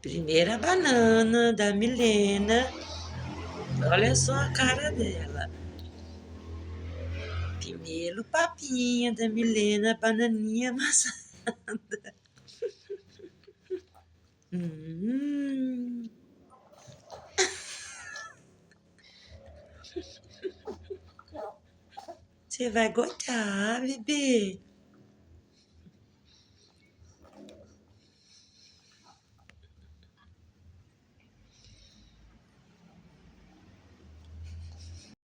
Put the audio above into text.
Primeira banana da Milena. Olha só a cara dela. Primeiro papinha da Milena, bananinha amassada. Hum. Você vai gostar, bebê.